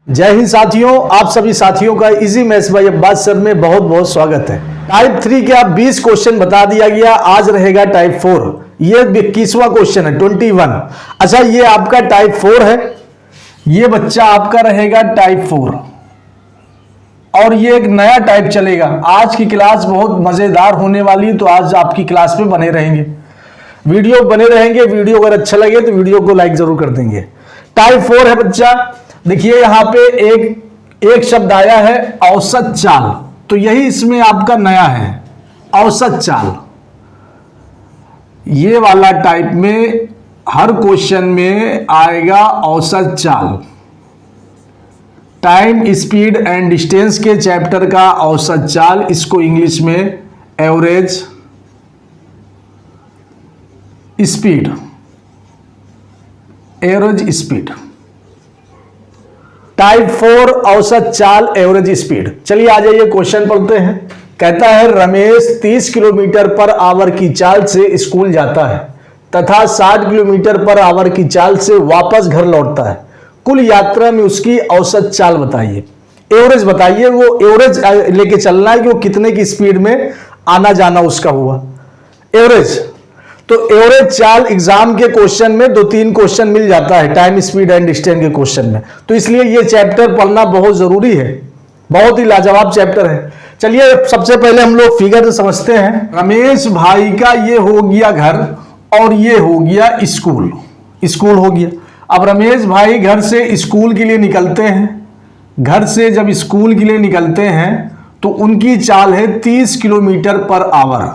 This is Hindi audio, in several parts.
जय हिंद साथियों, आप सभी साथियों का easy maths by Abbas sir में बहुत बहुत स्वागत है। टाइप 3 के आप 20 क्वेश्चन बता दिया गया, आज रहेगा टाइप 4। ये 21वां क्वेश्चन है 21। अच्छा, ये आपका टाइप 4 है, ये बच्चा आपका रहेगा टाइप 4 और ये एक नया टाइप चलेगा। आज की क्लास बहुत मजेदार होने वाली है, तो आज आपकी क्लास में बने रहेंगे, वीडियो बने रहेंगे। वीडियो अगर अच्छा लगे तो वीडियो को लाइक जरूर कर देंगे। टाइप 4 है बच्चा। देखिए यहां पे एक शब्द आया है औसत चाल, तो यही इसमें आपका नया है, औसत चाल। ये वाला टाइप में हर क्वेश्चन में आएगा औसत चाल। टाइम, स्पीड एंड डिस्टेंस के चैप्टर का औसत चाल, इसको इंग्लिश में average speed, average speed. Type 4 औसत चाल, एवरेज स्पीड। चलिए आ जाइए, क्वेश्चन पढ़ते हैं। कहता है रमेश 30 किलोमीटर पर आवर की चाल से स्कूल जाता है तथा 60 किलोमीटर पर आवर की चाल से वापस घर लौटता है। कुल यात्रा में उसकी औसत चाल बताइए। एवरेज बताइए, वो एवरेज लेके चलना है कि वो कितने की स्पीड में आना जाना उसका हुआ। एवरेज, तो एवरेज चाल एग्जाम के क्वेश्चन में 2-3 क्वेश्चन मिल जाता है टाइम, स्पीड एंड डिस्टेंस के क्वेश्चन में, तो इसलिए ये चैप्टर पढ़ना बहुत जरूरी है, बहुत ही लाजवाब चैप्टर है। चलिए सबसे पहले हम लोग फिगर समझते हैं। रमेश भाई का ये हो गया घर और ये हो गया स्कूल, स्कूल हो गया। अब रमेश भाई घर से स्कूल के लिए निकलते हैं। घर से जब स्कूल के लिए निकलते हैं तो उनकी चाल है 30 किलोमीटर पर आवर,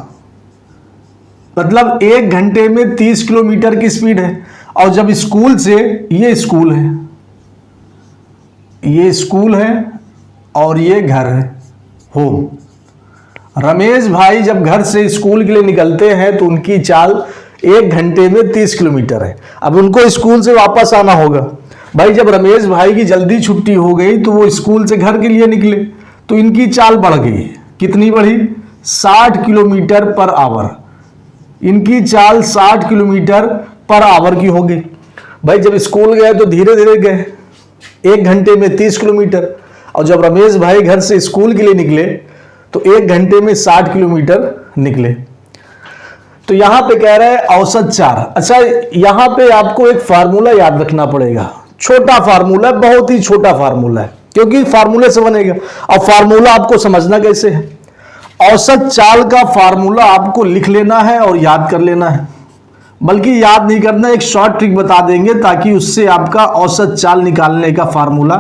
मतलब 1 घंटे में 30 किलोमीटर की स्पीड है। और जब स्कूल से, ये स्कूल है, ये स्कूल है और ये घर है, होम। रमेश भाई जब घर से स्कूल के लिए निकलते हैं तो उनकी चाल 1 घंटे में 30 किलोमीटर है। अब उनको स्कूल से वापस आना होगा। भाई जब रमेश भाई की जल्दी छुट्टी हो गई तो वो स्कूल से घर के लिए निकले, तो इनकी चाल बढ़ गई। कितनी बढ़ी? 60 किलोमीटर पर आवर। इनकी चाल 60 किलोमीटर पर आवर की हो गई। भाई जब स्कूल गए तो धीरे धीरे गए, 1 घंटे में 30 किलोमीटर, और जब रमेश भाई घर से स्कूल के लिए निकले तो 1 घंटे में 60 किलोमीटर निकले। तो यहां पे कह रहा है औसत चाल। अच्छा, यहां पे आपको एक फार्मूला याद रखना पड़ेगा, छोटा फार्मूला, बहुत ही छोटा फार्मूला है, क्योंकि फार्मूले से बनेगा। अब फार्मूला आपको समझना कैसे है। औसत चाल का फार्मूला आपको लिख लेना है और याद कर लेना है, बल्कि याद नहीं करना, एक शॉर्ट ट्रिक बता देंगे ताकि उससे आपका औसत चाल निकालने का फार्मूला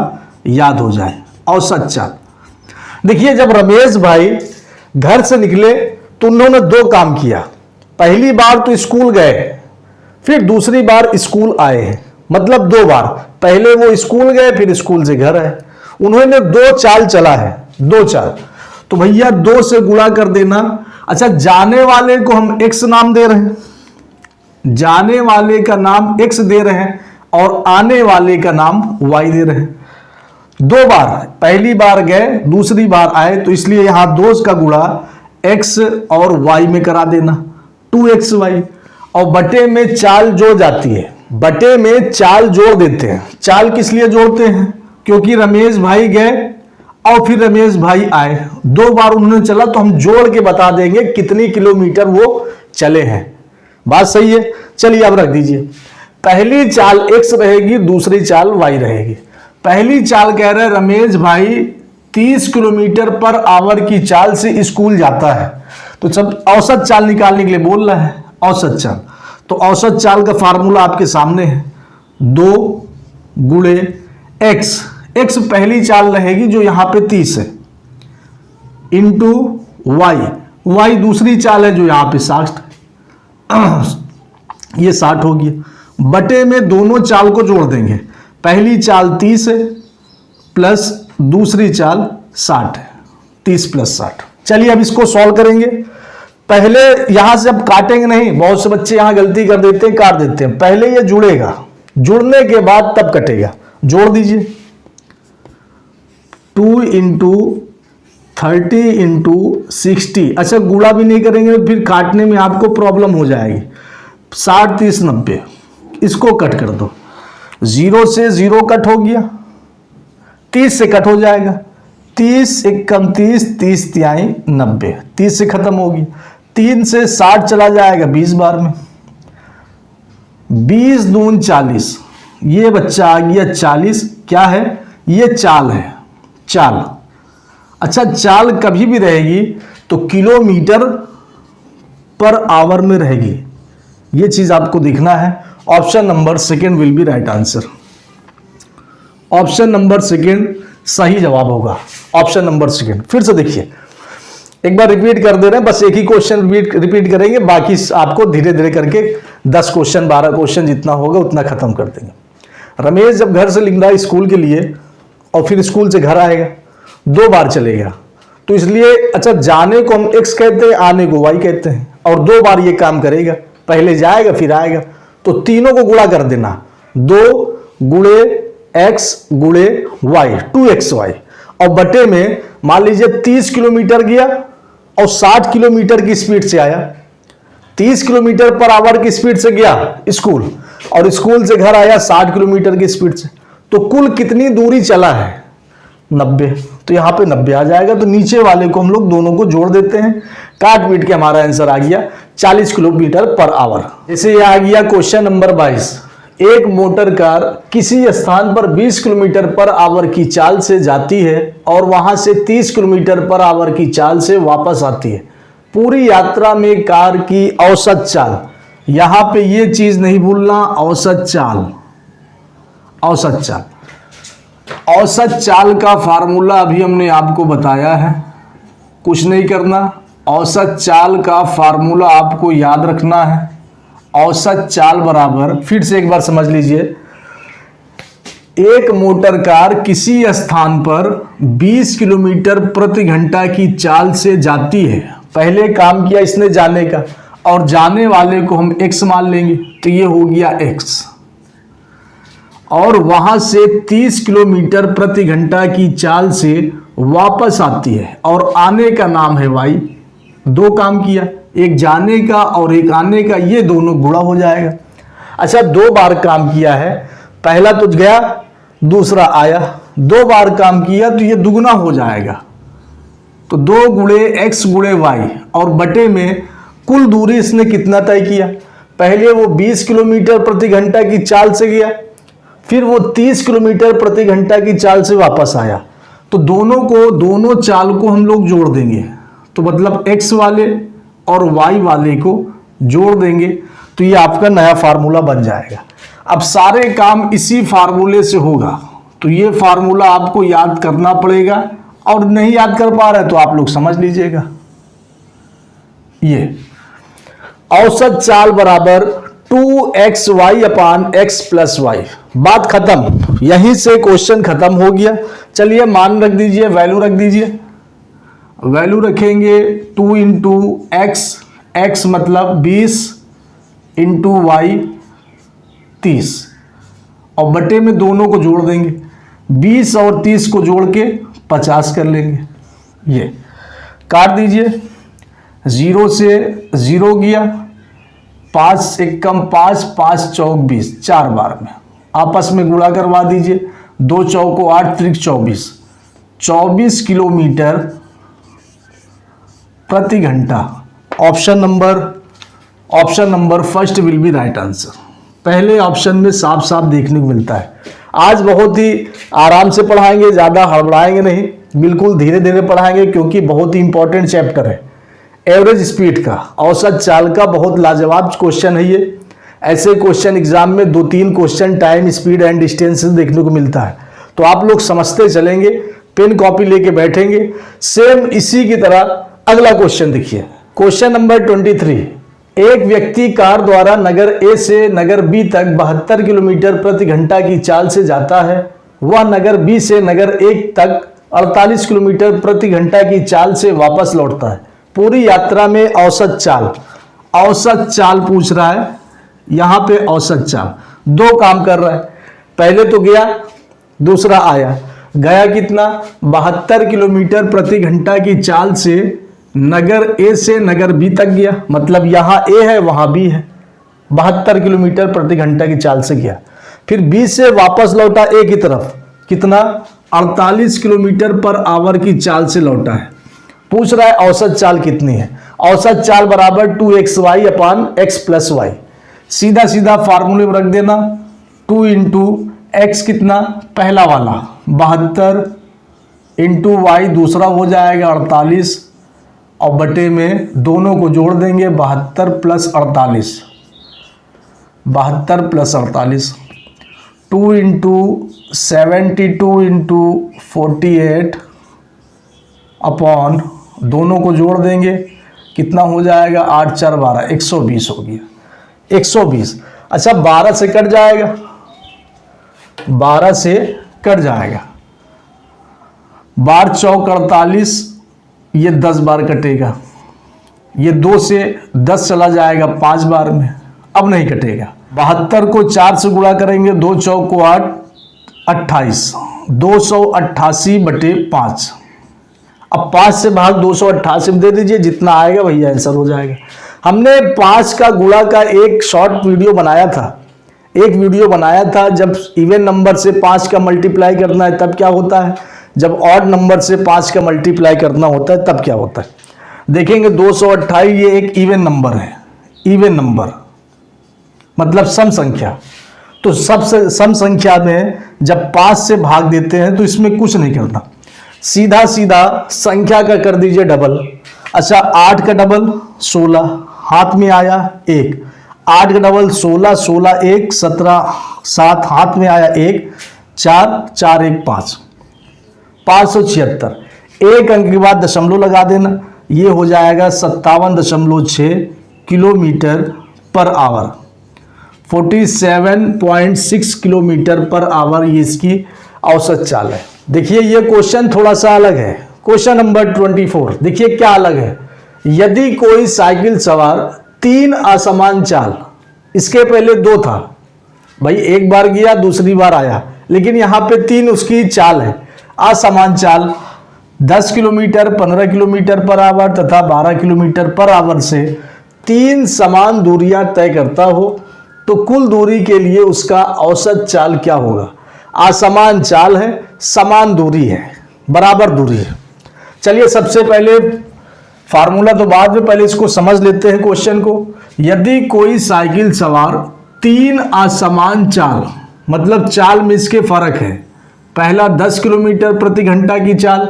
याद हो जाए। औसत चाल, देखिए जब रमेश भाई घर से निकले तो उन्होंने 2 काम किया। पहली बार तो स्कूल गए, फिर दूसरी बार स्कूल आए हैं, मतलब 2 बार। पहले वो स्कूल गए, फिर स्कूल से घर आए। उन्होंने 2 चाल चला है, 2 चाल। तो भैया 2 से गुणा कर देना। अच्छा, जाने वाले को हम x नाम दे रहे हैं, जाने वाले का नाम x दे रहे हैं और आने वाले का नाम y दे रहे हैं। 2 बार, पहली बार गए, दूसरी बार आए, तो इसलिए यहां 2 का गुणा x और y में करा देना, 2xy। और बटे में चाल जोड़ जाती है, बटे में चाल जोड़ देते हैं। चाल किस लिए जोड़ते हैं? क्योंकि रमेश भाई गए और फिर रमेश भाई आए, 2 बार उन्होंने चला, तो हम जोड़ के बता देंगे कितनी किलोमीटर वो चले हैं। बात सही है। चलिए अब रख दीजिए। पहली चाल x रहेगी, दूसरी चाल y रहेगी। पहली चाल कह रहे हैं रमेश भाई 30 किलोमीटर पर आवर की चाल से स्कूल जाता है, तो सब औसत चाल निकालने के लिए बोल रहा है, औसत चाल। तो औसत चाल का फार्मूला आपके सामने है, 2 गुणे x। x पहली चाल रहेगी जो यहां पे 30 है, इंटू y दूसरी चाल है जो यहां पे 60, ये 60 हो गया। बटे में दोनों चाल को जोड़ देंगे, पहली चाल 30 है प्लस दूसरी चाल 60 है, 30 प्लस 60। चलिए अब इसको सॉल्व करेंगे। पहले यहां से अब काटेंगे नहीं, बहुत से बच्चे यहां गलती कर देते हैं, काट देते हैं। पहले ये जुड़ेगा, जुड़ने के बाद तब कटेगा। जोड़ दीजिए, 2 इंटू 30 इंटू 60। अच्छा, गुणा भी नहीं करेंगे तो फिर काटने में आपको प्रॉब्लम हो जाएगी। 60 30 90, इसको कट कर दो, 0 से 0 कट हो गया, 30 से कट हो जाएगा, 30 एक कम 30, 30 तिहाई 90, 30 से खत्म होगी। 3 से 60 चला जाएगा 20 बार में, 20 दून 40, ये बच्चा आ गया 40। क्या है ये? चाल है, चाल। अच्छा, चाल कभी भी रहेगी तो किलोमीटर पर आवर में रहेगी, ये चीज आपको देखना है। Option number second will be right answer. Option number second सही जवाब होगा, ऑप्शन नंबर सेकंड। फिर से देखिए, एक बार रिपीट कर दे रहे हैं, बस एक ही क्वेश्चन रिपीट करेंगे, बाकी आपको धीरे धीरे करके 10 क्वेश्चन 12 क्वेश्चन जितना होगा उतना खत्म कर देंगे। रमेश जब घर से निकला स्कूल के लिए और फिर स्कूल से घर आएगा, 2 बार चलेगा, तो इसलिए अच्छा जाने को हम x कहते हैं, आने को y कहते हैं, और 2 बार ये काम करेगा, पहले जाएगा फिर आएगा, तो तीनों को गुणा कर देना, 2 गुणे x गुणे y, 2xy, और बटे में मान लीजिए 30 किलोमीटर गया और 60 किलोमीटर की स्पीड से आया, 30 किलोमीटर पर आवर की स्पीड से गया स्कूल, और स्कूल से घर आया 60 किलोमीटर की स्पीड से, तो कुल कितनी दूरी चला है? 90। तो यहां पे 90 आ जाएगा, तो नीचे वाले को हम लोग दोनों को जोड़ देते हैं, काट पीट के हमारा आंसर आ गया 40 किलोमीटर पर आवर। जैसे ये आ गया क्वेश्चन नंबर 22, एक मोटर कार किसी स्थान पर 20 किलोमीटर पर आवर की चाल से जाती है और वहां से 30 किलोमीटर पर आवर की चाल से वापस आती है। पूरी यात्रा में कार की औसत चाल, यहां पे ये चीज नहीं भूलना, औसत चाल, औसत चाल। औसत चाल का फार्मूला अभी हमने आपको बताया है, कुछ नहीं करना। औसत चाल का फार्मूला आपको याद रखना है। औसत चाल बराबर, फिर से एक बार समझ लीजिए, एक मोटर कार किसी स्थान पर 20 किलोमीटर प्रति घंटा की चाल से जाती है। पहले काम किया इसने जाने का, और जाने वाले को हम x मान लेंगे, तो ये हो गया x, और वहां से 30 किलोमीटर प्रति घंटा की चाल से वापस आती है, और आने का नाम है y। 2 काम किया, एक जाने का और एक आने का, ये दोनों गुणा हो जाएगा। अच्छा, 2 बार काम किया है, पहला तो गया दूसरा आया, 2 बार काम किया तो ये दुगना हो जाएगा, तो 2 गुणे x गुणे y, और बटे में कुल दूरी इसने कितना तय किया। पहले वो 20 किलोमीटर प्रति घंटा की चाल से गया, फिर वो 30 किलोमीटर प्रति घंटा की चाल से वापस आया, तो दोनों चाल को हम लोग जोड़ देंगे, तो मतलब x वाले और y वाले को जोड़ देंगे, तो ये आपका नया फार्मूला बन जाएगा। अब सारे काम इसी फार्मूले से होगा, तो ये फार्मूला आपको याद करना पड़ेगा, और नहीं याद कर पा रहे तो आप लोग समझ लीजिएगा। ये औसत चाल बराबर 2xy अपान x प्लस वाई, बात खत्म, यहीं से क्वेश्चन खत्म हो गया। चलिए मान रख दीजिए, वैल्यू रख दीजिए, वैल्यू रखेंगे 2 इंटू x मतलब 20 इंटू वाई 30, और बटे में दोनों को जोड़ देंगे, 20 और 30 को जोड़ के 50 कर लेंगे। ये काट दीजिए, 0 से 0 गया, 5 एक कम 5, 5 चौक 20, 4 बार में आपस में गुणा करवा दीजिए, 2 चौको 8 त्रिक 24, 24 किलोमीटर प्रति घंटा। Option number first will be right answer. पहले ऑप्शन में साफ साफ देखने को मिलता है। आज बहुत ही आराम से पढ़ाएंगे, ज़्यादा हड़बड़ाएंगे नहीं, बिल्कुल धीरे धीरे पढ़ाएंगे, क्योंकि बहुत ही इंपॉर्टेंट चैप्टर है एवरेज स्पीड का, औसत चाल का। बहुत लाजवाब क्वेश्चन है ये। ऐसे क्वेश्चन एग्जाम में 2-3 question time, speed and distance देखने को मिलता है, तो आप लोग समझते चलेंगे, पेन कॉपी लेके बैठेंगे। सेम इसी की तरह अगला क्वेश्चन देखिए, क्वेश्चन नंबर 23। एक व्यक्ति कार द्वारा नगर ए से नगर बी तक 72 किलोमीटर प्रति घंटा की चाल से जाता है। वह नगर बी से नगर ए तक 48 किलोमीटर प्रति घंटा की चाल से वापस लौटता है। पूरी यात्रा में औसत चाल पूछ रहा है। यहां पे औसत चाल 2 काम कर रहा है, पहले तो गया, दूसरा आया। गया कितना? 72 किलोमीटर प्रति घंटा की चाल से नगर ए से नगर बी तक गया, मतलब यहां ए है वहां बी है। 72 किलोमीटर प्रति घंटा की चाल से गया, फिर बी से वापस लौटा ए की तरफ, कितना? 48 किलोमीटर पर आवर की चाल से लौटा है। पूछ रहा है औसत चाल कितनी है। औसत चाल बराबर 2xy अपान x प्लस वाई। सीधा सीधा फार्मूले में रख देना, 2 इंटू एक्स कितना, पहला वाला 72 इंटू वाई दूसरा हो जाएगा 48 और बटे में दोनों को जोड़ देंगे 72 plus 48, 72 plus 48, 2 into 72 into 48 upon दोनों को जोड़ देंगे कितना हो जाएगा 8 4 12, 120 हो गया 120। अच्छा 12 से कट जाएगा, 12 से कट जाएगा, 12 चौक 48, ये 10 बार कटेगा, ये 2 से 10 चला जाएगा 5 बार में, अब नहीं कटेगा। 72 को 4 से गुणा करेंगे, 2 चौक को 8, 28, 288 बटे 5। अब 5 से भाग 288 में दे दीजिए, जितना आएगा वही आंसर हो जाएगा। हमने 5 का गुणा का एक शॉर्ट वीडियो बनाया था, जब इवन नंबर से 5 का मल्टीप्लाई करना है तब क्या होता है, जब ऑड नंबर से 5 का मल्टीप्लाई करना होता है तब क्या होता है। देखेंगे 228 ये एक इवन नंबर है, इवन नंबर मतलब सम संख्या। तो सबसे सम संख्या में जब 5 से भाग देते हैं तो इसमें कुछ नहीं करना, सीधा सीधा संख्या का कर दीजिए डबल। अच्छा 8 का डबल 16, हाथ में आया 1, 8 का डबल 16, 16 1 17, 7 हाथ में आया 1, 4 4 1 5, 576। एक अंक के बाद दशमलव लगा देना, ये हो जाएगा 57.6 kilometre per hour, 47.6 kilometre per hour ये इसकी औसत चाल है। देखिए ये क्वेश्चन थोड़ा सा अलग है, क्वेश्चन नंबर 24। देखिए क्या अलग है, यदि कोई साइकिल सवार 3 असमान चाल, इसके पहले 2 था भाई, एक बार गया दूसरी बार आया, लेकिन यहां पे 3 उसकी चाल है, असमान चाल 10 किलोमीटर, 15 किलोमीटर पर आवर तथा 12 किलोमीटर पर आवर से 3 समान दूरियां तय करता हो तो कुल दूरी के लिए उसका औसत चाल क्या होगा। असमान चाल है, समान दूरी है, बराबर दूरी है। चलिए सबसे पहले फार्मूला तो बाद में, पहले इसको समझ लेते हैं क्वेश्चन को। यदि कोई साइकिल सवार 3 असमान चाल, मतलब चाल में इसके फर्क है, पहला 10 किलोमीटर प्रति घंटा की चाल,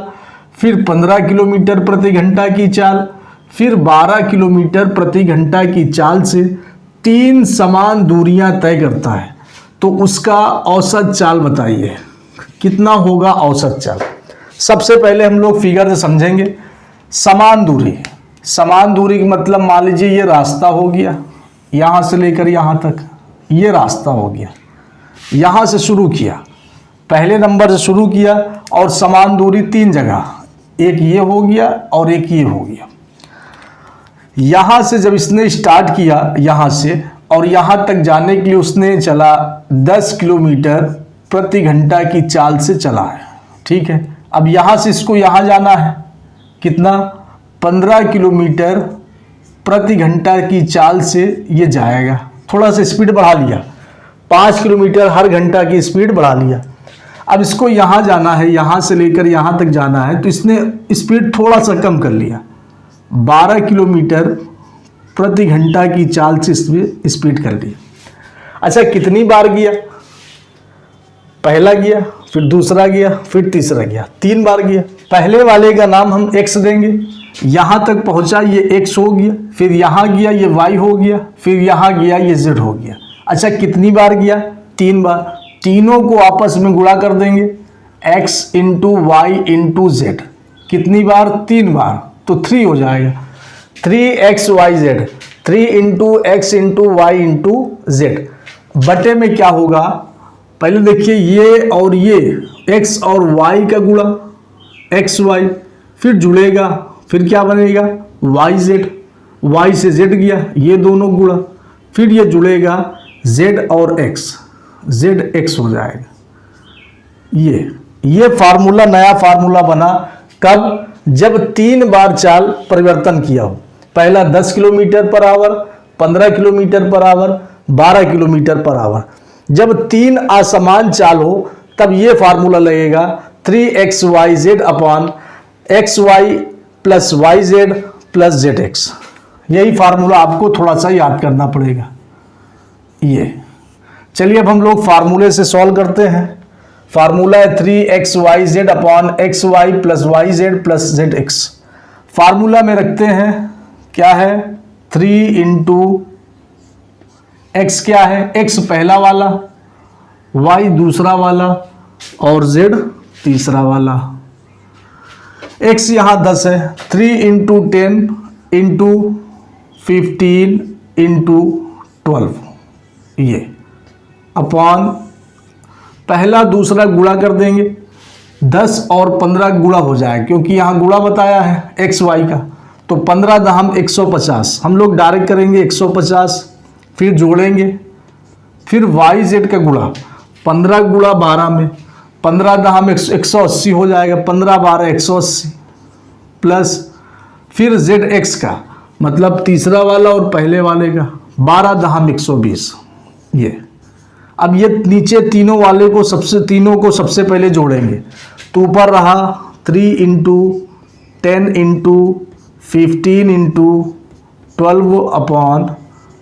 फिर 15 किलोमीटर प्रति घंटा की चाल, फिर 12 किलोमीटर प्रति घंटा की चाल से 3 समान दूरियां तय करता है, तो उसका औसत चाल बताइए कितना होगा औसत चाल। सबसे पहले हम लोग फिगर से समझेंगे। समान दूरी, समान दूरी का मतलब मान लीजिए ये रास्ता हो गया, यहाँ से लेकर यहाँ तक ये रास्ता हो गया, यहाँ से शुरू किया, पहले नंबर से शुरू किया और समान दूरी 3 जगह, एक ये हो गया और एक ये हो गया। यहाँ से जब इसने स्टार्ट किया यहाँ से और यहाँ तक जाने के लिए उसने चला 10 किलोमीटर प्रति घंटा की चाल से चला है, ठीक है। अब यहाँ से इसको यहाँ जाना है, कितना 15 किलोमीटर प्रति घंटा की चाल से ये जाएगा, थोड़ा सा स्पीड बढ़ा लिया, 5 किलोमीटर हर घंटा की स्पीड बढ़ा लिया। अब इसको यहाँ जाना है, यहाँ से लेकर यहाँ तक जाना है, तो इसने स्पीड थोड़ा सा कम कर लिया, 12 किलोमीटर प्रति घंटा की चाल से स्पीड कर लिया। अच्छा कितनी बार गया, पहला गया, फिर दूसरा गया, फिर तीसरा गया, 3 बार गया। पहले वाले का नाम हम x देंगे, यहाँ तक पहुँचा ये x हो गया, फिर यहाँ गया ये y हो गया, फिर यहाँ गया ये z हो गया। अच्छा कितनी बार गया, 3 बार। तीनों को आपस में गुणा कर देंगे, x into y into z, कितनी बार, 3 बार, तो 3 हो जाएगा, 3xyz, 3 into x into y into z. बटे में क्या होगा, पहले देखिए ये और ये x और y का गुणा xy, फिर जुड़ेगा, फिर क्या बनेगा yz, y से z गया, ये दोनों गुणा, फिर ये जुड़ेगा z और x, zx हो जाएगा। ये फार्मूला नया फार्मूला बना कब, जब 3 बार चाल परिवर्तन किया हो, पहला 10 kilometre per hour, 15 kilometre per hour, 12 kilometre per hour. जब 3 असमान चाल हो तब ये फार्मूला लगेगा 3xyz upon xy plus yz plus zx। यही फार्मूला आपको थोड़ा सा याद करना पड़ेगा। ये चलिए अब हम लोग फार्मूले से सॉल्व करते हैं। फार्मूला है 3xyz upon xy plus yz plus zx। Formula में रखते हैं, क्या है 3 इंटू एक्स, क्या है x पहला वाला, y दूसरा वाला और z तीसरा वाला। x यहाँ 10 है, 3 इंटू 10 इंटू 15 इंटू 12, ये अपॉन पहला दूसरा गुणा कर देंगे, 10 और 15 गुणा हो जाए क्योंकि यहाँ गुणा बताया है एक्स वाई का, तो 15 दहम 150, हम लोग डायरेक्ट करेंगे 150, फिर जोड़ेंगे, फिर वाई जेड का गुणा 15 गुणा 12 में 15 दहम 180 हो जाएगा, 15 12 180 प्लस फिर जेड एक्स का मतलब तीसरा वाला और पहले वाले का 12 दहम 120। ये अब ये नीचे तीनों वाले को तीनों को सबसे पहले जोड़ेंगे, तो ऊपर रहा 3 इंटू 10 इंटू 15 इंटू 12 अपॉन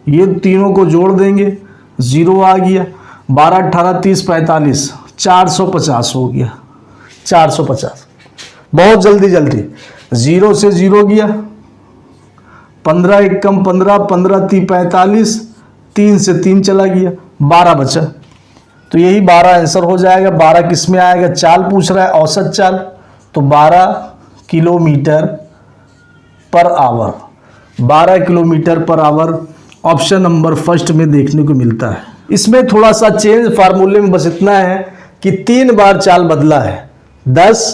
ये तीनों को जोड़ देंगे, 0 आ गया, 12 18 30 45 450 हो गया, 450। बहुत जल्दी 0 से 0 गया, 15 एक कम 15 15 3 45, 3 से 3 चला गया, 12 बचा। तो यही 12 आंसर हो जाएगा। 12 किस में आएगा, चाल पूछ रहा है, औसत चाल, तो 12 kilometre per hour, 12 kilometre per hour option number first में देखने को मिलता है। इसमें थोड़ा सा चेंज फार्मूले में बस इतना है कि 3 बार चाल बदला है, 10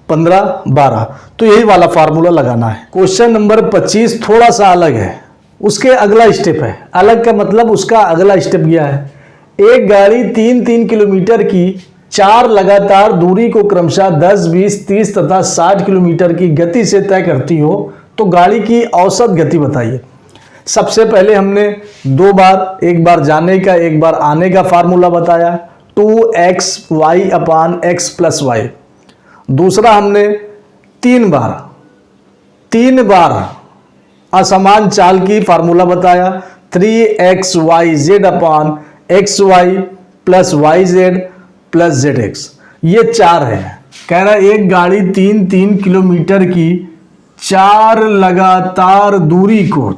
15 12, तो यही वाला फार्मूला लगाना है। क्वेश्चन नंबर 25 थोड़ा सा अलग है, उसके अगला स्टेप है। अलग का मतलब उसका अगला स्टेप यह है, एक गाड़ी 3 किलोमीटर की 4 लगातार दूरी को क्रमशः 10 20 30 तथा 60 किलोमीटर की गति से तय करती हो, तो गाड़ी की औसत गति बताइए। सबसे पहले हमने 2 बार, एक बार जाने का एक बार आने का फार्मूला बताया, 2xy अपान x प्लस वाई। दूसरा हमने 3 बार असमान चाल की फार्मूला बताया, 3xyz अपान xy plus yz plus zx। ये 4 है। कह रहा है एक गाड़ी 3 किलोमीटर की 4 लगातार दूरी को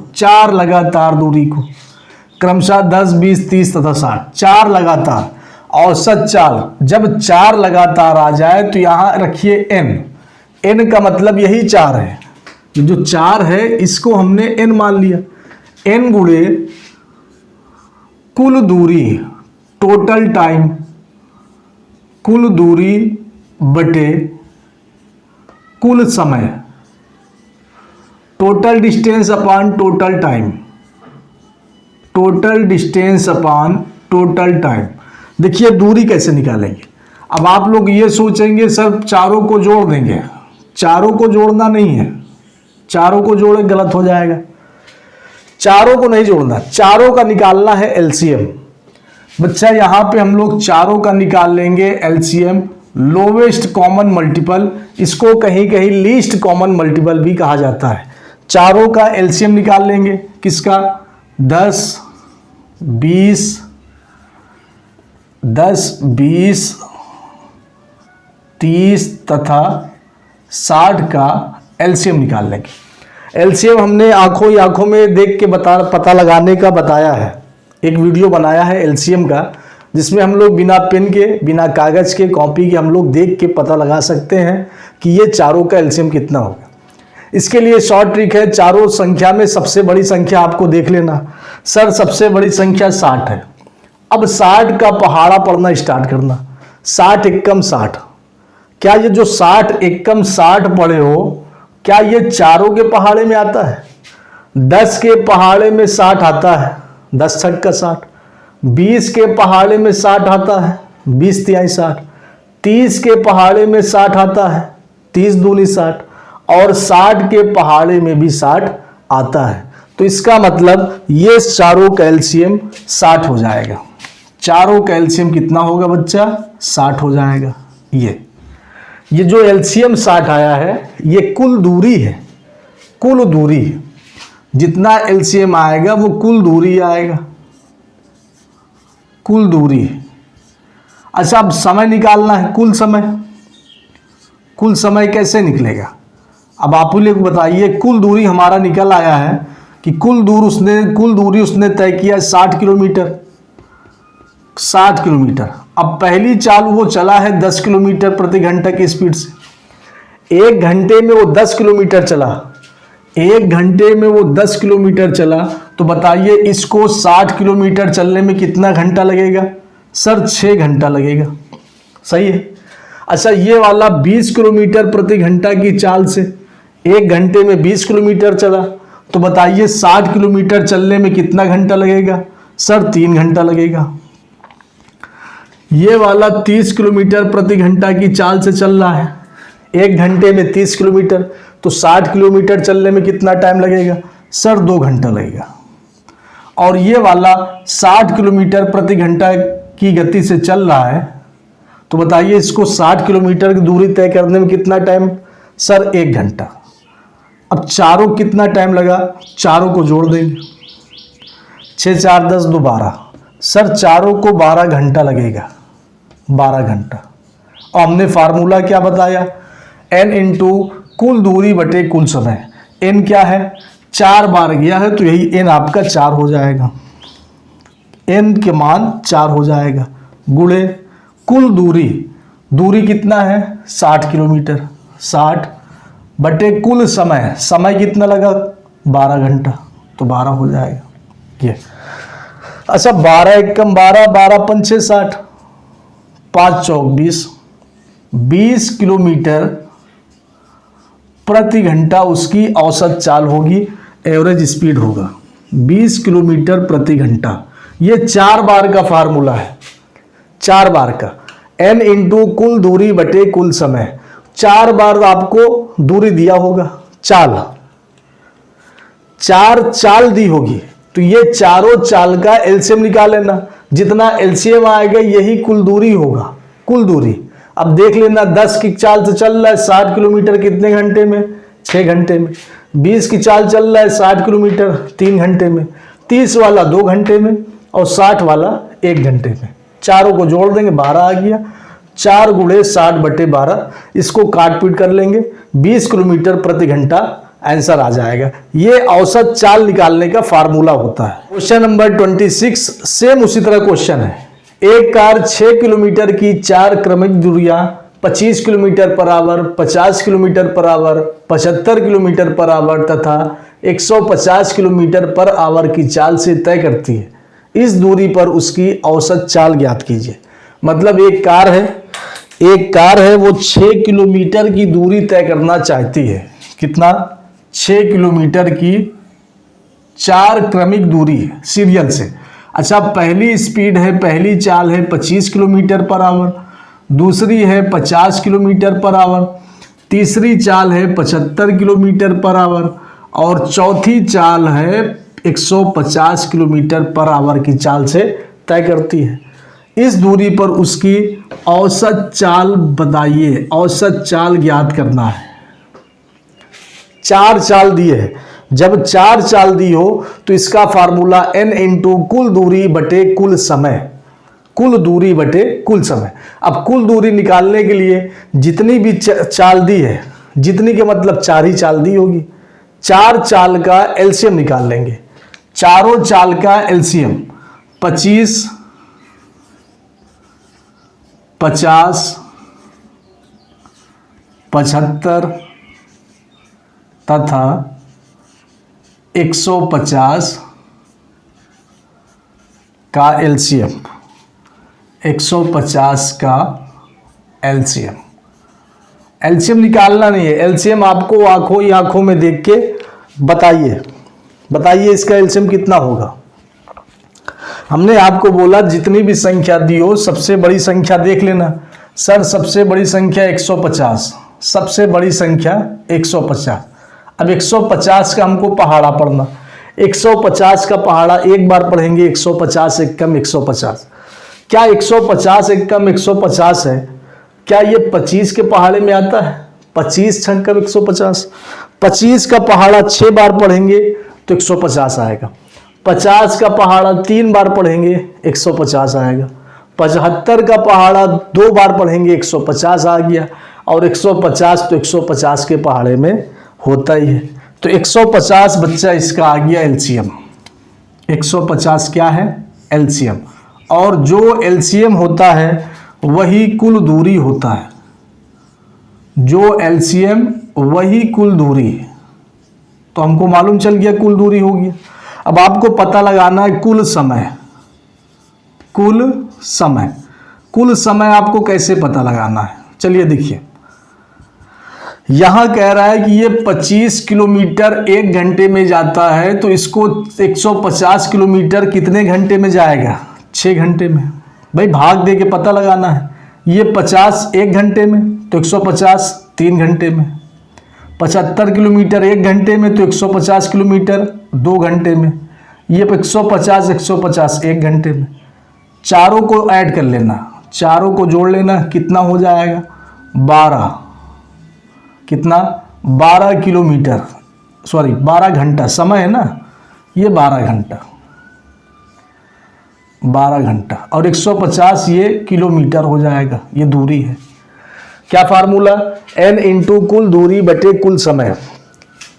क्रमशः 10 20 30 तथा 60, 4 लगातार औसत चाल। जब 4 लगातार आ जाए तो यहां रखिए n का मतलब यही 4 है। जो 4 है इसको हमने n मान लिया, n गुणे कुल दूरी, टोटल टाइम, कुल दूरी बटे कुल समय, टोटल डिस्टेंस अपान टोटल टाइम, टोटल डिस्टेंस अपान टोटल टाइम। देखिए दूरी कैसे निकालेंगे। अब आप लोग ये सोचेंगे सर चारों को जोड़ देंगे, चारों को जोड़ना नहीं है, चारों को जोड़े गलत हो जाएगा, चारों को नहीं जोड़ना, चारों का निकालना है एलसीएम। बच्चा यहां पे हम लोग चारों का निकाल लेंगे एलसीएम, लोवेस्ट कॉमन मल्टीपल, इसको कहीं कहीं लीस्ट कॉमन मल्टीपल भी कहा जाता है। चारों का एलसीएम निकाल लेंगे, किसका 10 20 30 तथा 60 का एलसीएम निकाल लेंगे। एलसीएम हमने आंखों में देख के पता लगाने का बताया है, एक वीडियो बनाया है एलसीएम का, जिसमें हम लोग बिना पेन के बिना कागज के कॉपी के हम लोग देख के पता लगा सकते हैं कि ये चारों का एलसीएम कितना होगा। इसके लिए शॉर्ट ट्रिक है, चारों संख्या में सबसे बड़ी संख्या आपको देख लेना। सर सबसे बड़ी संख्या 60 है, अब 60 का पहाड़ा पढ़ना स्टार्ट करना, 60 एकम 60। क्या ये जो 60 एकम 60 पढ़े हो, क्या ये चारों के पहाड़े में आता है? 10 के पहाड़े में 60 आता है, 10 छक का 60। 20 के पहाड़े में 60 आता है, 20 तिहाई 60। 30 के पहाड़े में 60 आता है, 30 दूनी 60, और 60 के पहाड़े में भी 60 आता है। तो इसका मतलब ये चारों का एलसीएम 60 हो जाएगा। चारों का एलसीएम कितना होगा बच्चा? 60 हो जाएगा। ये ये जो एलसीएम 60 आया है ये कुल दूरी है, कुल दूरी। जितना एलसीएम आएगा वो कुल दूरी आएगा, कुल दूरी। अच्छा अब समय निकालना है, कुल समय। कुल समय कैसे निकलेगा? अब आप लोग बताइए, कुल दूरी हमारा निकल आया है कि कुल दूरी उसने तय किया 60 किलोमीटर, 60 किलोमीटर। अब पहली चाल वो चला है 10 किलोमीटर प्रति घंटा की स्पीड से। 1 घंटे में वो 10 किलोमीटर चला, 1 घंटे में वो 10 किलोमीटर चला। तो बताइए इसको 60 किलोमीटर चलने में कितना घंटा लगेगा? सर 6 घंटा लगेगा। सही है। अच्छा ये वाला 20 किलोमीटर प्रति घंटा की चाल से 1 घंटे में 20 किलोमीटर चला। तो बताइए 60 किलोमीटर चलने में कितना घंटा लगेगा? सर 3 घंटा लगेगा। ये वाला 30 किलोमीटर प्रति घंटा की चाल से चल रहा है, 1 घंटे में 30 किलोमीटर। तो 60 किलोमीटर चलने में कितना टाइम लगेगा? सर 2 घंटा लगेगा। और ये वाला 60 किलोमीटर प्रति घंटा की गति से चल रहा है। तो बताइए इसको 60 किलोमीटर की दूरी तय करने में कितना टाइम? सर 1 घंटा। अब चारों कितना टाइम लगा? चारों को जोड़ देंगे, 6 4 10 2 12। सर चारों को 12 घंटा लगेगा, 12 घंटा। और हमने फार्मूला क्या बताया? n इंटू कुल दूरी बटे कुल समय। n क्या है? 4 बार गया है तो यही n आपका 4 हो जाएगा, n के मान 4 हो जाएगा, गुणे कुल दूरी। दूरी कितना है? 60 किलोमीटर। 60 बटे कुल समय, समय कितना लगा? 12 घंटा। तो 12 हो जाएगा ये। अच्छा 12 एकम 12, 12 पंचे 60, 5 चौक 20, 20 किलोमीटर प्रति घंटा उसकी औसत चाल होगी, एवरेज स्पीड होगा 20 किलोमीटर प्रति घंटा। ये 4 बार का फार्मूला है, 4 बार का। n इंटू कुल दूरी बटे कुल समय। 4 बार आपको दूरी दिया होगा, चाल 4 चाल दी होगी। तो ये चारों चाल का एलसीएम निकाल लेना, जितना एलसीएम आएगा यही कुल दूरी होगा, कुल दूरी। अब देख लेना 10 की चाल से चल रहा है 60 किलोमीटर कितने घंटे में? 6 घंटे में। 20 की चाल चल रहा है 60 किलोमीटर 3 घंटे में। 30 वाला 2 घंटे में और 60 वाला 1 घंटे में। चारों को जोड़ देंगे, 12 आ गया। 4 गुणे 60 बटे 12, इसको काट पीट कर लेंगे, 20 किलोमीटर प्रति घंटा आंसर आ जाएगा। ये औसत चाल निकालने का फार्मूला होता है। क्वेश्चन नंबर 26 सेम उसी तरह क्वेश्चन है। एक कार 6 किलोमीटर की 4 क्रमिक दूरियां 25 kilometre per hour, 50 kilometre per hour, 75 kilometre per hour तथा 150 किलोमीटर पर आवर की चाल से तय करती है। इस दूरी पर उसकी औसत चाल ज्ञात कीजिए। मतलब एक कार है वो 6 किलोमीटर की दूरी तय करना चाहती है। कितना? 6 किलोमीटर की 4 क्रमिक दूरी है सीरियल से। अच्छा पहली स्पीड है, पहली चाल है 25 किलोमीटर पर आवर, दूसरी है 50 किलोमीटर पर आवर, तीसरी चाल है 75 किलोमीटर पर आवर और चौथी चाल है 150 किलोमीटर पर आवर की चाल से तय करती है। इस दूरी पर उसकी औसत चाल बताइए। औसत चाल ज्ञात करना है। 4 चाल दिए है। जब 4 चाल दी हो तो इसका फार्मूला n इंटू कुल दूरी बटे कुल समय, कुल दूरी बटे कुल समय। अब कुल दूरी निकालने के लिए जितनी भी चाल दी है, जितनी के मतलब 4 ही चाल दी होगी, 4 चाल का एलसीएम निकाल लेंगे। चारों चाल का एलसीएम 25, 50, 75 तथा 150 का एलसीएम, 150 का एलसीएम। एलसीएम निकालना नहीं है, एलसीएम आपको आंखों ही आंखों में देख के बताइए इसका एलसीएम कितना होगा। हमने आपको बोला जितनी भी संख्या दी हो सबसे बड़ी संख्या देख लेना। सर सबसे बड़ी संख्या 150, सबसे बड़ी संख्या 150। अब 150 का हमको पहाड़ा पढ़ना, 150 का पहाड़ा एक बार पढ़ेंगे, 150 एकम 150। क्या 150 एकम 150 है? क्या ये 25 के पहाड़े में आता है? 25 छंग कर 150, 25 का पहाड़ा 6 बार पढ़ेंगे तो 150 आएगा। 50 का पहाड़ा 3 बार पढ़ेंगे 150 आएगा। 75 का पहाड़ा 2 बार पढ़ेंगे 150 आ गया। और 150 तो 150 के पहाड़े में होता ही है। तो 150 बच्चा इसका आ गया एलसीएम। 150 क्या है? एलसीएम। और जो एलसीएम होता है वही कुल दूरी होता है। जो एलसीएम वही कुल दूरी। तो हमको मालूम चल गया कुल दूरी होगी। अब आपको पता लगाना है कुल समय। कुल समय, कुल समय आपको कैसे पता लगाना है? चलिए देखिए, यहां कह रहा है कि ये 25 किलोमीटर 1 घंटे में जाता है, तो इसको 150 किलोमीटर कितने घंटे में जाएगा? 6 घंटे में। भाई भाग दे के पता लगाना है। ये 50 1 घंटे में तो 150 3 घंटे में। 75 किलोमीटर 1 घंटे में तो 150 किलोमीटर 2 घंटे में। ये 150 150 1 घंटे में। चारों को ऐड कर लेना, चारों को जोड़ लेना, कितना हो जाएगा? 12। कितना? 12 किलोमीटर, सॉरी 12 घंटा समय है ना, ये 12 घंटा, 12 घंटा। और 150 ये किलोमीटर हो जाएगा, ये दूरी है। क्या फार्मूला? n इंटू कुल दूरी बटे कुल समय।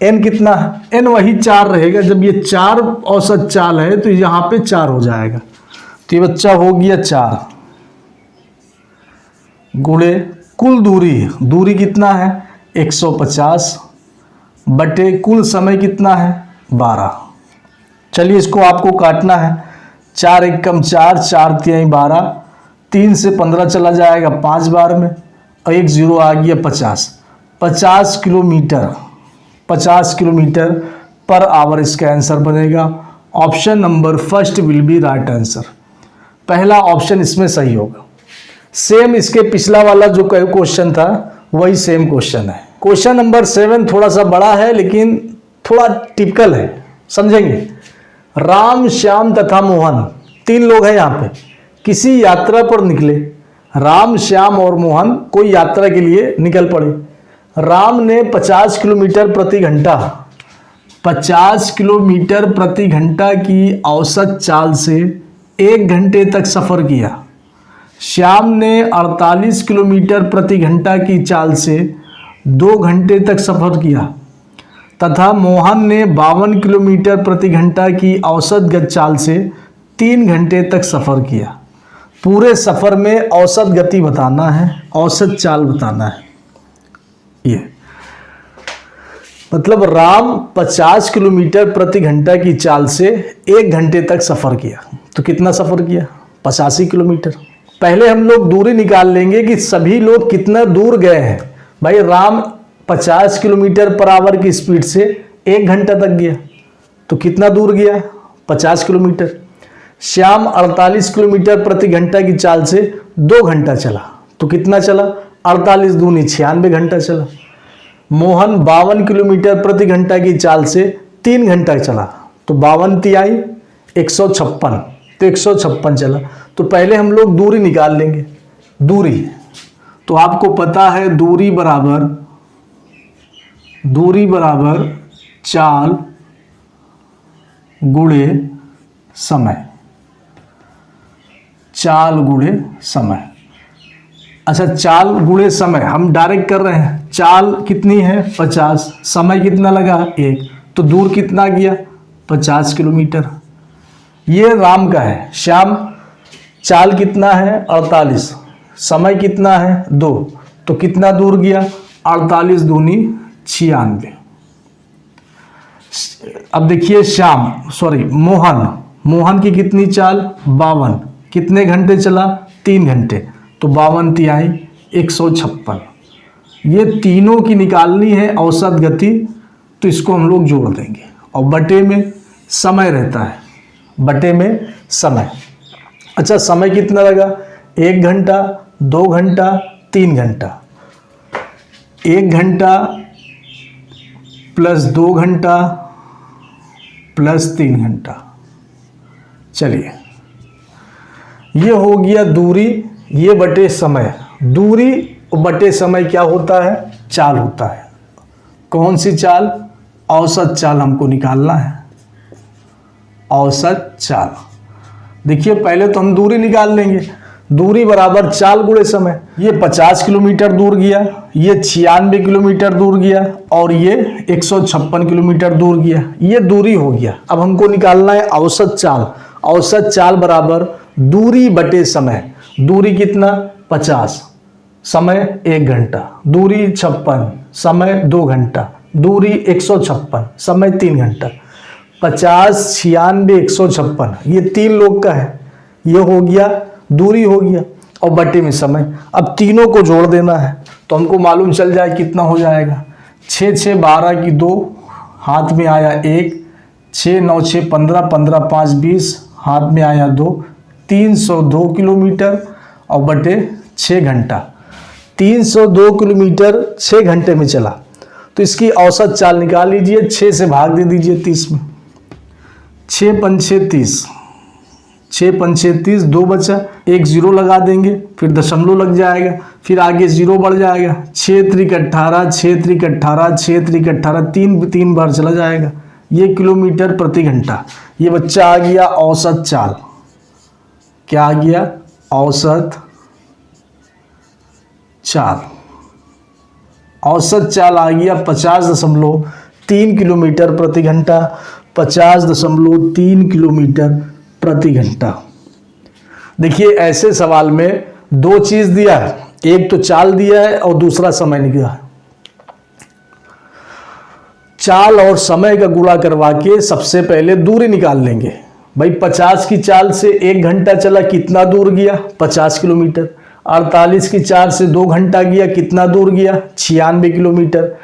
n कितना है? n वही 4 रहेगा। जब ये 4 औसत चाल है तो यहाँ पे 4 हो जाएगा। तो ये बच्चा हो गया 4 गुणे कुल दूरी। दूरी कितना है? 150 बटे कुल समय कितना है? 12। चलिए इसको आपको काटना है। 4 एकम 4, 4 तिहाई 12, 3 से 15 चला जाएगा 5 बार में, और 1 0 आ गया 50। 50 किलोमीटर, 50 किलोमीटर पर आवर इसका आंसर बनेगा। Option number first will be right answer. पहला ऑप्शन इसमें सही होगा। सेम इसके पिछला वाला जो क्वेश्चन था वही सेम क्वेश्चन है। क्वेश्चन नंबर 7 थोड़ा सा बड़ा है लेकिन थोड़ा टिपिकल है, समझेंगे। राम, श्याम तथा मोहन 3 लोग हैं यहाँ पे, किसी यात्रा पर निकले। राम, श्याम और मोहन कोई यात्रा के लिए निकल पड़े। राम ने 50 किलोमीटर प्रति घंटा, 50 किलोमीटर प्रति घंटा की औसत चाल से 1 घंटे तक सफ़र किया। श्याम ने 48 किलोमीटर प्रति घंटा की चाल से 2 घंटे तक सफ़र किया तथा मोहन ने 52 किलोमीटर प्रति घंटा की औसत गति चाल से 3 घंटे तक सफ़र किया। पूरे सफ़र में औसत गति बताना है, औसत चाल बताना है। ये मतलब राम 50 किलोमीटर प्रति घंटा की चाल से 1 घंटे तक सफ़र किया। तो कितना सफ़र किया? 85 किलोमीटर। पहले हम लोग दूरी निकाल लेंगे कि सभी लोग कितना दूर गए हैं। भाई राम 50 किलोमीटर पर आवर की स्पीड से 1 घंटा तक गया, तो कितना दूर गया? 50 किलोमीटर। श्याम 48 किलोमीटर प्रति घंटा की चाल से 2 घंटा चला, तो कितना चला? 48 दूनी 96 घंटा चला। मोहन 52 किलोमीटर प्रति घंटा की चाल से 3 घंटा चला, तो 52 तिहाई 156, तो 156 चला। तो पहले हम लोग दूरी निकाल लेंगे। दूरी तो आपको पता है दूरी बराबर चाल गुणे समय। चाल गुणे समय। अच्छा, चाल गुणे समय हम डायरेक्ट कर रहे हैं। चाल कितनी है? 50, समय कितना लगा? 1, तो दूर कितना गया? 50 किलोमीटर। ये राम का है। श्याम चाल कितना है? 48, समय कितना है? 2, तो कितना दूर गया? 48 दूनी 96। अब देखिए मोहन की कितनी चाल? 52, कितने घंटे चला? 3 घंटे, तो 52 तिहाई 156। ये तीनों की निकालनी है औसत गति, तो इसको हम लोग जोड़ देंगे और बटे में समय रहता है, बटे में समय। अच्छा, समय कितना लगा? 1 घंटा, 2 घंटा, 3 घंटा। 1 घंटा प्लस 2 घंटा प्लस 3 घंटा। चलिए, ये हो गया दूरी, ये बटे समय। दूरी और बटे समय क्या होता है, चाल होता है। कौन सी चाल, औसत चाल हमको निकालना है, औसत चाल। देखिए पहले तो हम दूरी निकाल लेंगे, दूरी बराबर चाल गुणे समय। ये 50 किलोमीटर दूर गया, ये 96 किलोमीटर दूर गया और ये 156 किलोमीटर दूर गया, ये दूरी हो गया। अब हमको निकालना है औसत चाल। औसत चाल बराबर दूरी बटे समय। दूरी कितना, 50, समय 1 घंटा, दूरी 56, समय 2 घंटा, दूरी 156, समय 3 घंटा। 50, 96, 156 ये 3 लोग का है, ये हो गया दूरी हो गया और बटे में समय। अब तीनों को जोड़ देना है तो हमको मालूम चल जाए कितना हो जाएगा। 6 6 12 की 2, हाथ में आया 1, 6 9 6 15, 15 5 20, हाथ में आया 2, 302 किलोमीटर और बटे 6 घंटा। 302 किलोमीटर 6 घंटे में चला तो इसकी औसत चाल निकाल लीजिए। 6 से भाग दे दीजिए 30 में, 6 पंचे 30, 6 पंचे 30, 2 बचा, 1 जीरो लगा देंगे, फिर दशमलव लग जाएगा, फिर आगे जीरो बढ़ जाएगा। 6 त्रिक 18, 6 त्रिक 18, 6 त्रिक 18, 3 बार चला जाएगा। ये किलोमीटर प्रति घंटा। ये बच्चा आ गया औसत चाल। क्या आ गया, औसत चाल। औसत चाल आ गया 50.3 किलोमीटर प्रति घंटा, 50.3 किलोमीटर प्रति घंटा। देखिए ऐसे सवाल में 2 चीज दिया है, एक तो चाल दिया है और दूसरा समय निकला है। चाल और समय का गुणा करवा के सबसे पहले दूरी निकाल लेंगे। भाई 50 की चाल से 1 घंटा चला, कितना दूर गया, 50 किलोमीटर। 48 की चाल से 2 घंटा गया, कितना दूर गया, 96 किलोमीटर।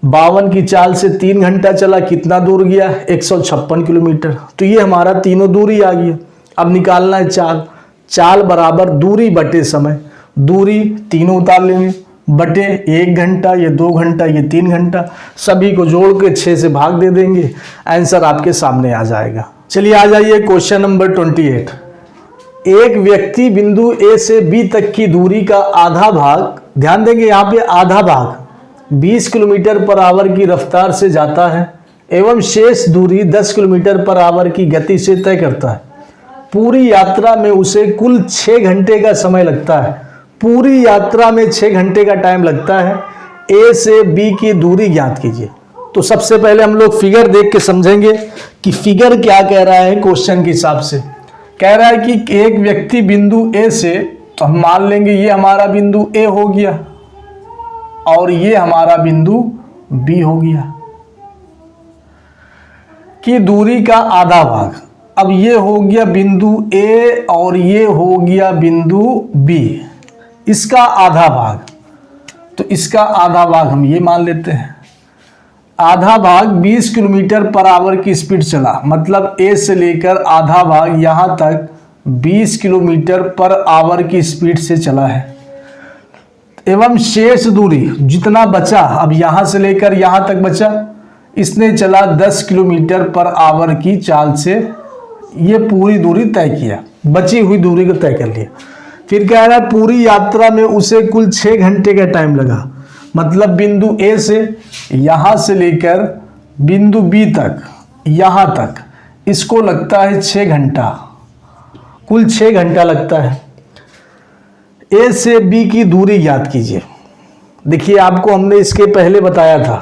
52 की चाल से 3 घंटा चला, कितना दूर गया, 156 किलोमीटर। तो ये हमारा तीनों दूरी आ गया। अब निकालना है चाल। चाल बराबर दूरी बटे समय। दूरी तीनों उतार लेंगे, बटे 1 घंटा, ये 2 घंटा, ये 3 घंटा, सभी को जोड़ के 6 से भाग दे देंगे, आंसर आपके सामने आ जाएगा। चलिए आ जाइए क्वेश्चन नंबर 28। एक व्यक्ति बिंदु ए से बी तक की दूरी का आधा भाग, ध्यान देंगे यहाँ पे आधा भाग 20 किलोमीटर पर आवर की रफ्तार से जाता है एवं शेष दूरी 10 किलोमीटर पर आवर की गति से तय करता है। पूरी यात्रा में उसे कुल 6 घंटे का समय लगता है। पूरी यात्रा में 6 घंटे का टाइम लगता है। ए से बी की दूरी ज्ञात कीजिए। तो सबसे पहले हम लोग फिगर देख के समझेंगे कि फिगर क्या कह रहा है। क्वेश्चन के हिसाब से कह रहा है कि एक व्यक्ति बिंदु ए से, तो हम मान लेंगे ये हमारा बिंदु ए हो गया और ये हमारा बिंदु बी हो गया, की दूरी का आधा भाग। अब ये हो गया बिंदु ए और ये हो गया बिंदु बी, इसका आधा भाग। तो इसका आधा भाग हम ये मान लेते हैं। आधा भाग 20 किलोमीटर पर आवर की स्पीड चला, मतलब ए से लेकर आधा भाग यहाँ तक 20 किलोमीटर पर आवर की स्पीड से चला है। एवं शेष दूरी जितना बचा, अब यहाँ से लेकर यहाँ तक बचा, इसने चला 10 किलोमीटर पर आवर की चाल से ये पूरी दूरी तय किया, बची हुई दूरी को तय कर लिया। फिर कह रहा है पूरी यात्रा में उसे कुल 6 घंटे का टाइम लगा, मतलब बिंदु ए से यहाँ से लेकर बिंदु बी तक, यहाँ तक इसको लगता है 6 घंटा, कुल 6 घंटा लगता है। ए से बी की दूरी ज्ञात कीजिए। देखिए आपको हमने इसके पहले बताया था,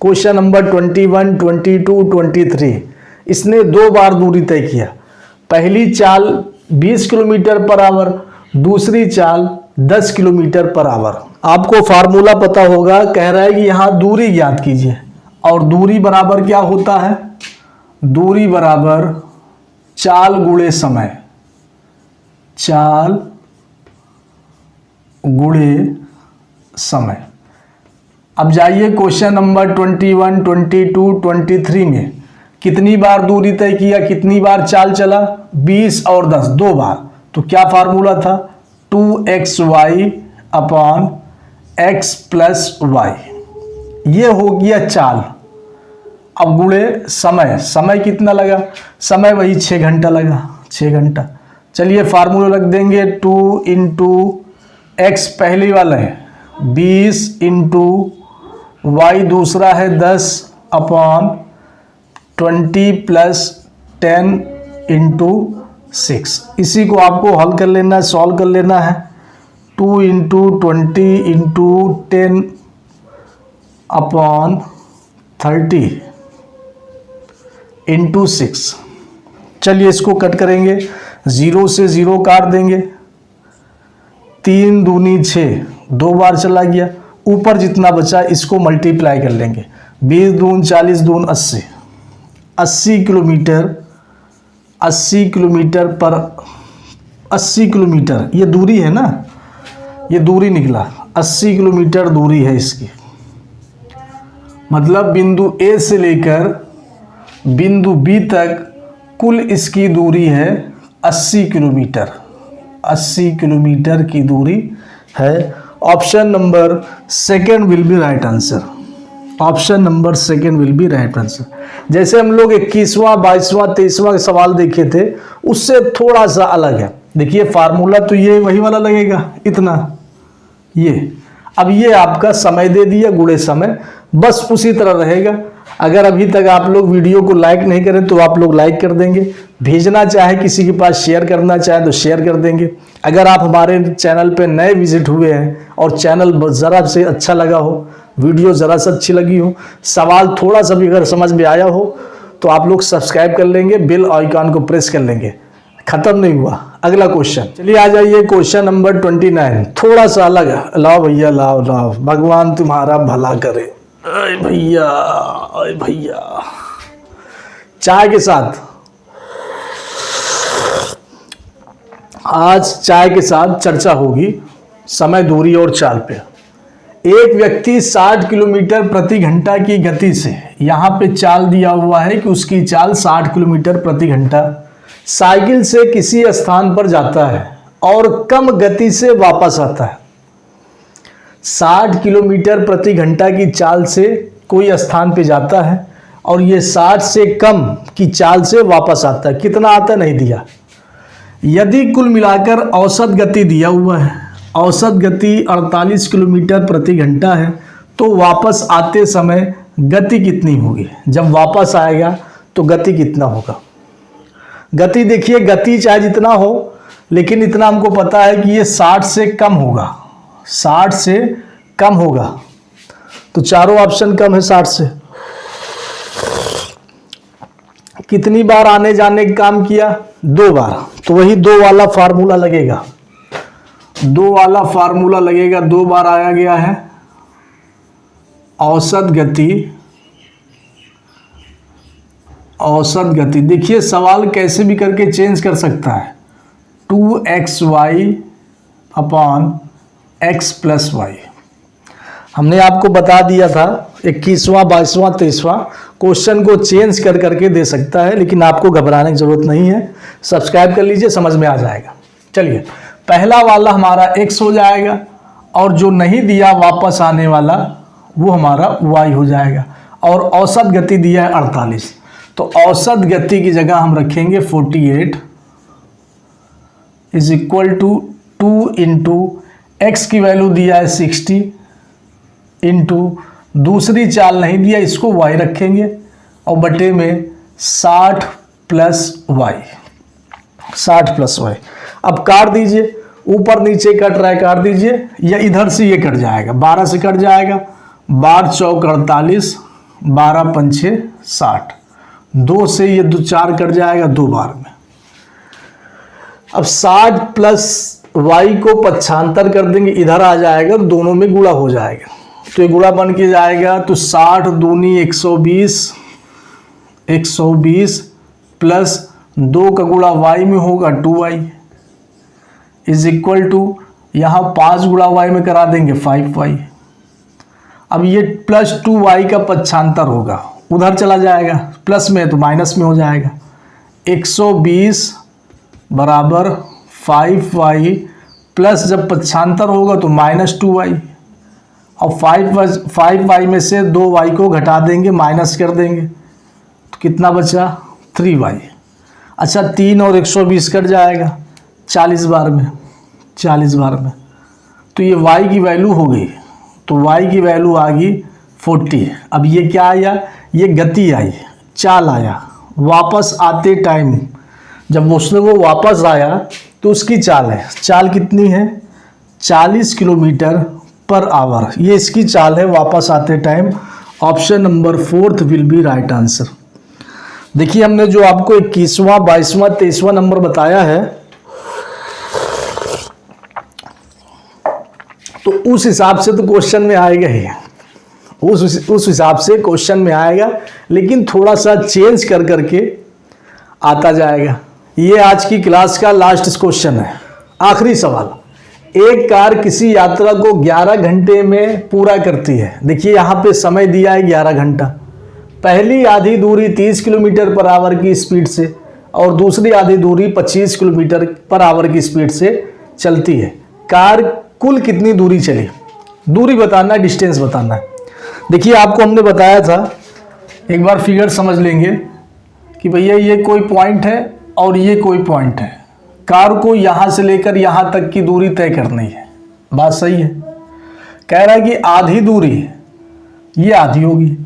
क्वेश्चन नंबर 21, 22, 23, इसने 2 बार दूरी तय किया। पहली चाल 20 किलोमीटर पर आवर, दूसरी चाल 10 किलोमीटर पर आवर। आपको फार्मूला पता होगा, कह रहा है कि यहाँ दूरी ज्ञात कीजिए और दूरी बराबर क्या होता है, दूरी बराबर चाल गुणे समय, चाल गुणे समय। अब जाइए क्वेश्चन नंबर 21, 22, 23 में कितनी बार दूरी तय किया, कितनी बार चाल चला, 20 और 10, 2 बार। तो क्या फार्मूला था, 2xy upon x plus Y, ये हो गया चाल। अब गुणे समय, समय कितना लगा, समय वही 6 घंटा लगा, 6 घंटा। चलिए फार्मूला रख देंगे 2 इंटू एक्स पहली वाला है 20 इंटू वाई दूसरा है 10 अपॉन 20 प्लस 10 इंटू 6। इसी को आपको हल कर लेना है, सॉल्व कर लेना है। 2 इंटू 20 इंटू 10 अपॉन 30 इंटू 6। चलिए इसको कट करेंगे, 0 से 0 काट देंगे, 3 दूनी 6, 2 बार चला गया। ऊपर जितना बचा इसको मल्टीप्लाई कर लेंगे, 20 दून 40 दून 80, 80 किलोमीटर, 80 किलोमीटर पर 80 किलोमीटर ये दूरी है ना, ये दूरी निकला 80 किलोमीटर दूरी है इसकी। मतलब बिंदु ए से लेकर बिंदु बी तक कुल इसकी दूरी है 80 किलोमीटर, 80 किलोमीटर की दूरी है। Option number second will be right answer. Option number second will be right answer. जैसे हम लोग 21वां 22वां 23वां सवाल देखे थे उससे थोड़ा सा अलग है। देखिए फार्मूला तो ये वही वाला लगेगा इतना, ये अब ये आपका समय दे दिया गुणे समय, बस उसी तरह रहेगा। अगर अभी तक आप लोग वीडियो को लाइक नहीं करें तो आप लोग लाइक कर देंगे, भेजना चाहे किसी के पास शेयर करना चाहे तो शेयर कर देंगे। अगर आप हमारे चैनल पे नए विजिट हुए हैं और चैनल ज़रा से अच्छा लगा हो, वीडियो ज़रा सा अच्छी लगी हो, सवाल थोड़ा सा भी अगर समझ में आया हो तो आप लोग सब्सक्राइब कर लेंगे, बेल आइकन को प्रेस कर लेंगे। खत्म नहीं हुआ, अगला क्वेश्चन। चलिए आ जाइए क्वेश्चन नंबर 29, थोड़ा सा अलग है। लाओ भैया लाओ लाओ, भगवान तुम्हारा भला करे। अरे भैया, अरे भैया, चाय के साथ, आज चाय के साथ चर्चा होगी समय, दूरी और चाल पे। एक व्यक्ति 60 किलोमीटर प्रति घंटा की गति से, यहाँ पे चाल दिया हुआ है कि उसकी चाल 60 किलोमीटर प्रति घंटा साइकिल से किसी स्थान पर जाता है और कम गति से वापस आता है। 60 किलोमीटर प्रति घंटा की चाल से कोई स्थान पे जाता है और ये 60 से कम की चाल से वापस आता है। कितना आता नहीं दिया। यदि कुल मिलाकर औसत गति दिया हुआ है, औसत गति 48 किलोमीटर प्रति घंटा है, तो वापस आते समय गति कितनी होगी। जब वापस आएगा तो गति कितना होगा। गति देखिए, गति चाहे जितना हो लेकिन इतना हमको पता है कि ये 60 से कम होगा, 60 से कम होगा। तो चारों ऑप्शन कम है 60 से। कितनी बार आने जाने का काम किया, 2 बार, तो वही 2 वाला फार्मूला लगेगा, 2 वाला फार्मूला लगेगा। 2 बार आया गया है। औसत गति, औसत गति देखिए सवाल कैसे भी करके चेंज कर सकता है। 2xy upon x plus Y. हमने आपको बता दिया था 21वां 22वां 23वां क्वेश्चन को चेंज कर करके दे सकता है, लेकिन आपको घबराने की जरूरत नहीं है। सब्सक्राइब कर लीजिए, समझ में आ जाएगा। चलिए पहला वाला हमारा x हो जाएगा और जो नहीं दिया वापस आने वाला वो हमारा y हो जाएगा। और औसत गति दिया है 48, तो औसत गति की जगह हम रखेंगे 48 is equal to 2 into x की वैल्यू दिया है 60 इंटू दूसरी चाल नहीं दिया, इसको y रखेंगे और बटे में 60 प्लस वाई, 60 प्लस वाई। अब काट दीजिए, ऊपर नीचे कट रहा है, काट दीजिए, या इधर से ये कट जाएगा, 12 से कट जाएगा, 12 चौक 48, 12 पंछे 60, 2 से ये 2 4 कट जाएगा 2 बार में। अब 60 प्लस वाई को पक्षांतर कर देंगे, इधर आ जाएगा, दोनों में गुणा हो जाएगा, तो ये गुणा बन के जाएगा। तो 60 दूनी 120, 120 प्लस 2 का गुणा वाई में होगा 2y इज इक्वल टू, यहाँ 5 गुणा वाई में करा देंगे 5y। अब ये प्लस 2y का पक्षांतर होगा, उधर चला जाएगा, प्लस में तो माइनस में हो जाएगा। 120 बराबर 5y प्लस जब पक्षांतर होगा तो माइनस 2y, और 5y में से 2y को घटा देंगे, माइनस कर देंगे, तो कितना बचा 3y। अच्छा 3 और 120 कट जाएगा 40 बार में, 40 बार में, तो ये y की वैल्यू हो गई तो y की वैल्यू आ गई 40। अब ये क्या आया, ये गति आई, चाल आया। वापस आते टाइम जब उसने वो वापस आया तो उसकी चाल है, चाल कितनी है 40 किलोमीटर पर आवर, ये इसकी चाल है वापस आते time. Option number 4 will be right answer. देखिए हमने जो आपको 21वां 22वां 23वां नंबर बताया है, तो उस हिसाब से तो क्वेश्चन में आएगा ही, उस हिसाब से क्वेश्चन में आएगा, लेकिन थोड़ा सा चेंज कर करके आता जाएगा। ये आज की क्लास का लास्ट क्वेश्चन है, आखिरी सवाल। एक कार किसी यात्रा को 11 घंटे में पूरा करती है। देखिए यहाँ पे समय दिया है 11 घंटा। पहली आधी दूरी 30 किलोमीटर पर आवर की स्पीड से और दूसरी आधी दूरी 25 किलोमीटर पर आवर की स्पीड से चलती है। कार कुल कितनी दूरी चली, दूरी बताना है, डिस्टेंस बताना है। देखिए आपको हमने बताया था, एक बार फिगर समझ लेंगे कि भैया ये कोई पॉइंट है और ये कोई पॉइंट है, कार को यहाँ से लेकर यहाँ तक की दूरी तय करनी है। बात सही है। कह रहा है कि आधी दूरी, ये आधी होगी,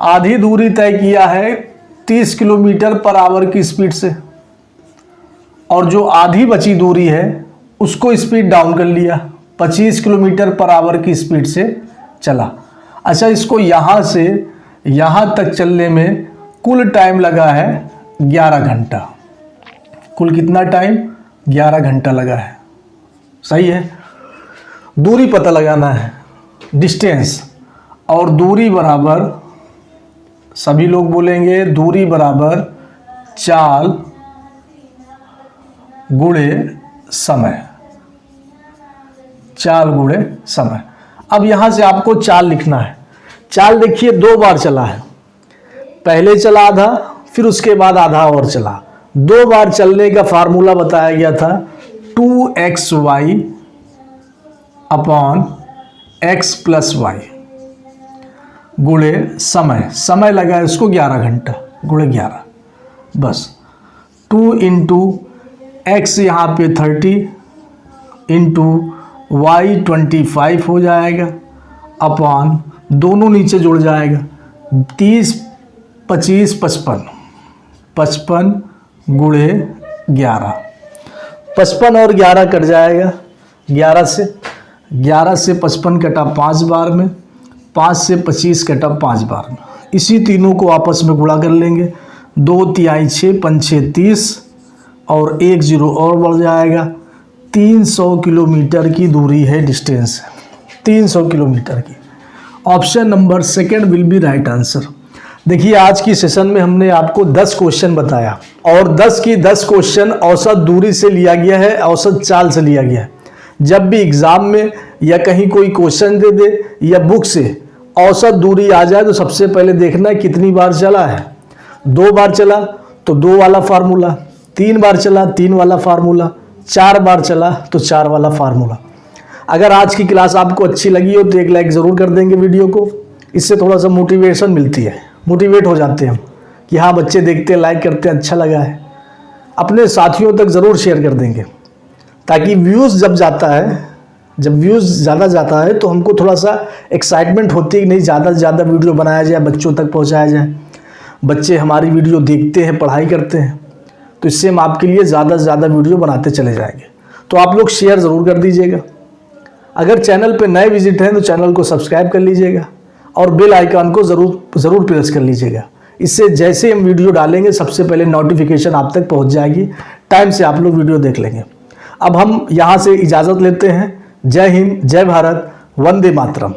आधी दूरी तय किया है 30 किलोमीटर पर आवर की स्पीड से, और जो आधी बची दूरी है उसको स्पीड डाउन कर लिया, 25 किलोमीटर पर आवर की स्पीड से चला। अच्छा, इसको यहाँ से यहाँ तक चलने में कुल टाइम लगा है 11 घंटा। कुल कितना टाइम, 11 घंटा लगा है। सही है। दूरी पता लगाना है, डिस्टेंस, और दूरी बराबर, सभी लोग बोलेंगे दूरी बराबर चाल गुणे समय, चाल गुणे समय। अब यहां से आपको चाल लिखना है। चाल देखिए 2 बार चला है, पहले चला आधा, फिर उसके बाद आधा और चला। 2 बार चलने का फार्मूला बताया गया था 2xy upon x plus Y गुणे समय। समय लगा है इसको 11 घंटा, गुणे 11, बस 2 इंटू एक्स यहाँ पे 30 इंटू वाई 25 हो जाएगा, अपॉन दोनों नीचे जुड़ जाएगा, 30 25 55, 55 गुणे 11, 55 और 11 कट जाएगा, 11 से 55 कटा 5 बार में, 5 से 25 कटा 5 बार में। इसी तीनों को आपस में गुणा कर लेंगे, 2 तिहाई 6, 5 6 30 और 1 0 और बढ़ जाएगा। 300 किलोमीटर की दूरी है, डिस्टेंस 300 किलोमीटर की। Option number 2 will be right answer. देखिए आज की सेशन में हमने आपको 10 क्वेश्चन बताया और 10 की 10 क्वेश्चन औसत दूरी से लिया गया है, औसत चाल से लिया गया है। जब भी एग्जाम में या कहीं कोई क्वेश्चन दे दे या बुक से औसत दूरी आ जाए तो सबसे पहले देखना है कितनी बार चला है। 2 बार चला तो 2 वाला फार्मूला, 3 बार चला 3 वाला फार्मूला, 4 बार चला तो 4 वाला फार्मूला। अगर आज की क्लास आपको अच्छी लगी हो तो एक लाइक ज़रूर कर देंगे वीडियो को, इससे थोड़ा सा मोटिवेशन मिलती है, मोटिवेट हो जाते हैं हम कि हाँ बच्चे देखते हैं, लाइक करते हैं, अच्छा लगा है। अपने साथियों तक ज़रूर शेयर कर देंगे ताकि व्यूज़ जब जाता है, जब व्यूज़ ज़्यादा जाता है तो हमको थोड़ा सा एक्साइटमेंट होती है कि नहीं ज़्यादा से ज़्यादा वीडियो बनाया जाए, बच्चों तक पहुँचाया जाए। बच्चे हमारी वीडियो देखते हैं, पढ़ाई करते हैं, तो इससे हम आपके लिए ज़्यादा से ज़्यादा वीडियो बनाते चले जाएंगे। तो आप लोग शेयर ज़रूर कर दीजिएगा। अगर चैनल पे नए विजिट हैं तो चैनल को सब्सक्राइब कर लीजिएगा और बेल आइकन को ज़रूर प्रेस कर लीजिएगा। इससे जैसे हम वीडियो डालेंगे सबसे पहले नोटिफिकेशन आप तक पहुंच जाएगी, टाइम से आप लोग वीडियो देख लेंगे। अब हम यहाँ से इजाज़त लेते हैं। जय हिंद, जय भारत, वंदे मातरम।